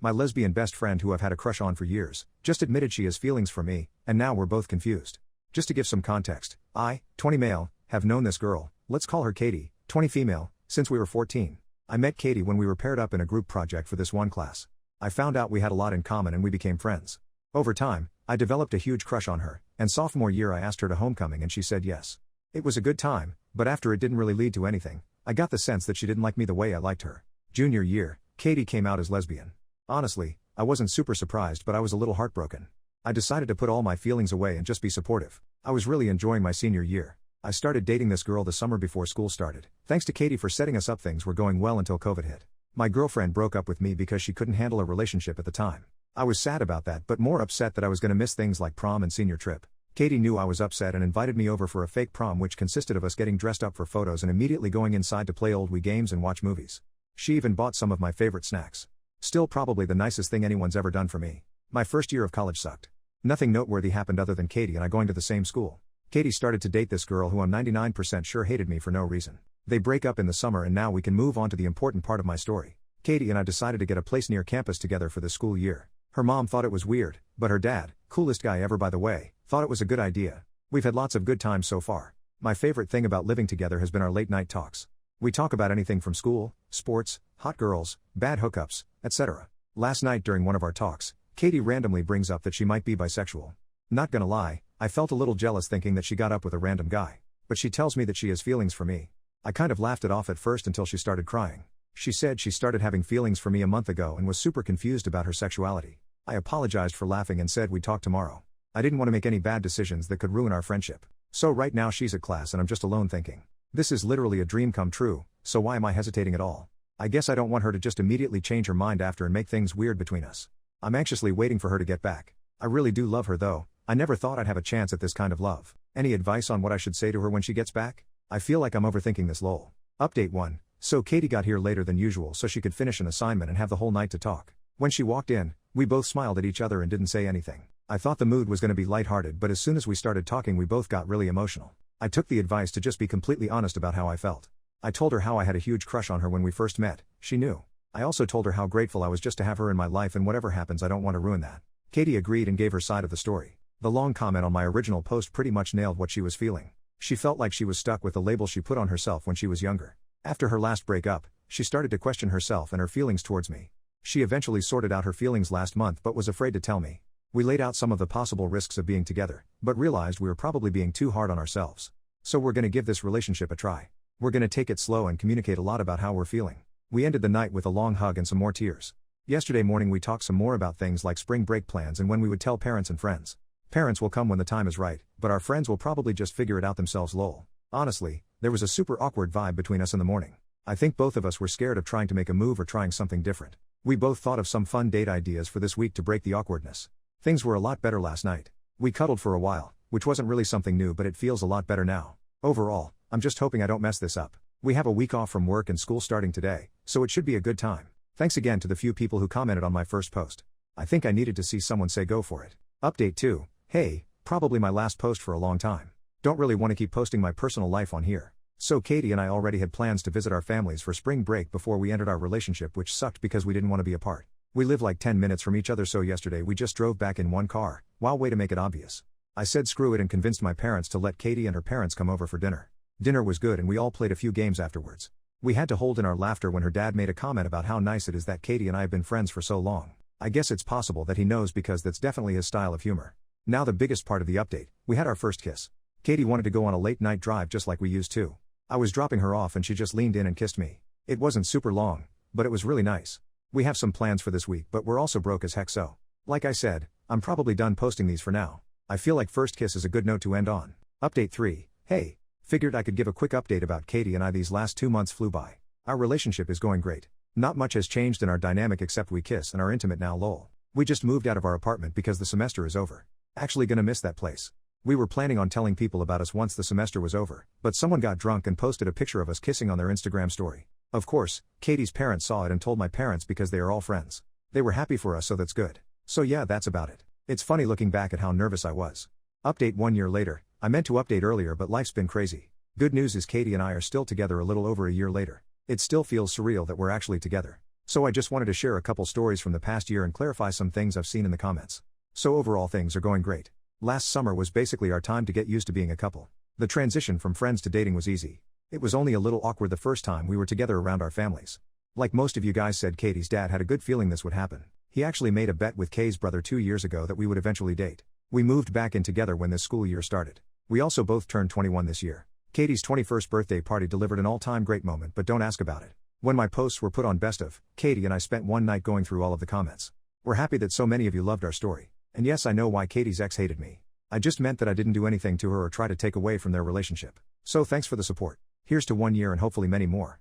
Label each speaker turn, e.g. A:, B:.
A: My lesbian best friend who I've had a crush on for years, just admitted she has feelings for me, and now we're both confused. Just to give some context, I, 20 male, have known this girl, let's call her Katie, 20 female, since we were 14. I met Katie when we were paired up in a group project for this one class. I found out we had a lot in common and we became friends. Over time, I developed a huge crush on her, and sophomore year I asked her to homecoming and she said yes. It was a good time, but after it didn't really lead to anything, I got the sense that she didn't like me the way I liked her. Junior year, Katie came out as lesbian. Honestly, I wasn't super surprised, but I was a little heartbroken. I decided to put all my feelings away and just be supportive. I was really enjoying my senior year. I started dating this girl the summer before school started. Thanks to Katie for setting us up, things were going well until COVID hit. My girlfriend broke up with me because she couldn't handle a relationship at the time. I was sad about that, but more upset that I was going to miss things like prom and senior trip. Katie knew I was upset and invited me over for a fake prom, which consisted of us getting dressed up for photos and immediately going inside to play old Wii games and watch movies. She even bought some of my favorite snacks. Still probably the nicest thing anyone's ever done for me. My first year of college sucked. Nothing noteworthy happened other than Katie and I going to the same school. Katie started to date this girl who I'm 99% sure hated me for no reason. They break up in the summer and now we can move on to the important part of my story. Katie and I decided to get a place near campus together for the school year. Her mom thought it was weird, but her dad, coolest guy ever by the way, thought it was a good idea. We've had lots of good times so far. My favorite thing about living together has been our late night talks. We talk about anything from school, sports, hot girls, bad hookups, etc. Last night during one of our talks, Katie randomly brings up that she might be bisexual. Not gonna lie, I felt a little jealous thinking that she got up with a random guy. But she tells me that she has feelings for me. I kind of laughed it off at first until she started crying. She said she started having feelings for me a month ago and was super confused about her sexuality. I apologized for laughing and said we'd talk tomorrow. I didn't want to make any bad decisions that could ruin our friendship. So right now she's at class and I'm just alone thinking, this is literally a dream come true, so why am I hesitating at all? I guess I don't want her to just immediately change her mind after and make things weird between us. I'm anxiously waiting for her to get back. I really do love her though. I never thought I'd have a chance at this kind of love. Any advice on what I should say to her when she gets back? I feel like I'm overthinking this lol. Update 1. So Katie got here later than usual so she could finish an assignment and have the whole night to talk. When she walked in, we both smiled at each other and didn't say anything. I thought the mood was going to be lighthearted, but as soon as we started talking we both got really emotional. I took the advice to just be completely honest about how I felt. I told her how I had a huge crush on her when we first met. She knew. I also told her how grateful I was just to have her in my life, and whatever happens I don't want to ruin that. Katie agreed and gave her side of the story. The long comment on my original post pretty much nailed what she was feeling. She felt like she was stuck with the label she put on herself when she was younger. After her last breakup, she started to question herself and her feelings towards me. She eventually sorted out her feelings last month but was afraid to tell me. We laid out some of the possible risks of being together, but realized we were probably being too hard on ourselves. So we're gonna give this relationship a try. We're gonna take it slow and communicate a lot about how we're feeling. We ended the night with a long hug and some more tears. Yesterday morning we talked some more about things like spring break plans and when we would tell parents and friends. Parents will come when the time is right, but our friends will probably just figure it out themselves lol. Honestly, there was a super awkward vibe between us in the morning. I think both of us were scared of trying to make a move or trying something different. We both thought of some fun date ideas for this week to break the awkwardness. Things were a lot better last night. We cuddled for a while, which wasn't really something new, but it feels a lot better now. Overall, I'm just hoping I don't mess this up. We have a week off from work and school starting today, so it should be a good time. Thanks again to the few people who commented on my first post. I think I needed to see someone say go for it. Update 2. Hey, probably my last post for a long time. Don't really want to keep posting my personal life on here. So Katie and I already had plans to visit our families for spring break before we entered our relationship, which sucked because we didn't want to be apart. We live like 10 minutes from each other, so yesterday we just drove back in one car. Wow, way to make it obvious. I said screw it and convinced my parents to let Katie and her parents come over for dinner. Dinner was good and we all played a few games afterwards. We had to hold in our laughter when her dad made a comment about how nice it is that Katie and I have been friends for so long. I guess it's possible that he knows because that's definitely his style of humor. Now the biggest part of the update, we had our first kiss. Katie wanted to go on a late night drive just like we used to. I was dropping her off and she just leaned in and kissed me. It wasn't super long, but it was really nice. We have some plans for this week, but we're also broke as heck, so like I said, I'm probably done posting these for now. I feel like first kiss is a good note to end on. Update 3. Hey, figured I could give a quick update about Katie and I. These last 2 months flew by. Our relationship is going great. Not much has changed in our dynamic except we kiss and are intimate now lol. We just moved out of our apartment because the semester is over. Actually gonna miss that place. We were planning on telling people about us once the semester was over, but someone got drunk and posted a picture of us kissing on their Instagram story. Of course, Katie's parents saw it and told my parents because they are all friends. They were happy for us, so that's good. So yeah, that's about it. It's funny looking back at how nervous I was. Update 1 year later. I meant to update earlier but life's been crazy. Good news is Katie and I are still together a little over a year later. It still feels surreal that we're actually together. So I just wanted to share a couple stories from the past year and clarify some things I've seen in the comments. So overall things are going great. Last summer was basically our time to get used to being a couple. The transition from friends to dating was easy. It was only a little awkward the first time we were together around our families. Like most of you guys said, Katie's dad had a good feeling this would happen. He actually made a bet with Kay's brother 2 years ago that we would eventually date. We moved back in together when this school year started. We also both turned 21 this year. Katie's 21st birthday party delivered an all-time great moment, but don't ask about it. When my posts were put on Best Of, Katie and I spent one night going through all of the comments. We're happy that so many of you loved our story. And yes, I know why Katie's ex hated me. I just meant that I didn't do anything to her or try to take away from their relationship. So thanks for the support. Here's to 1 year and hopefully many more.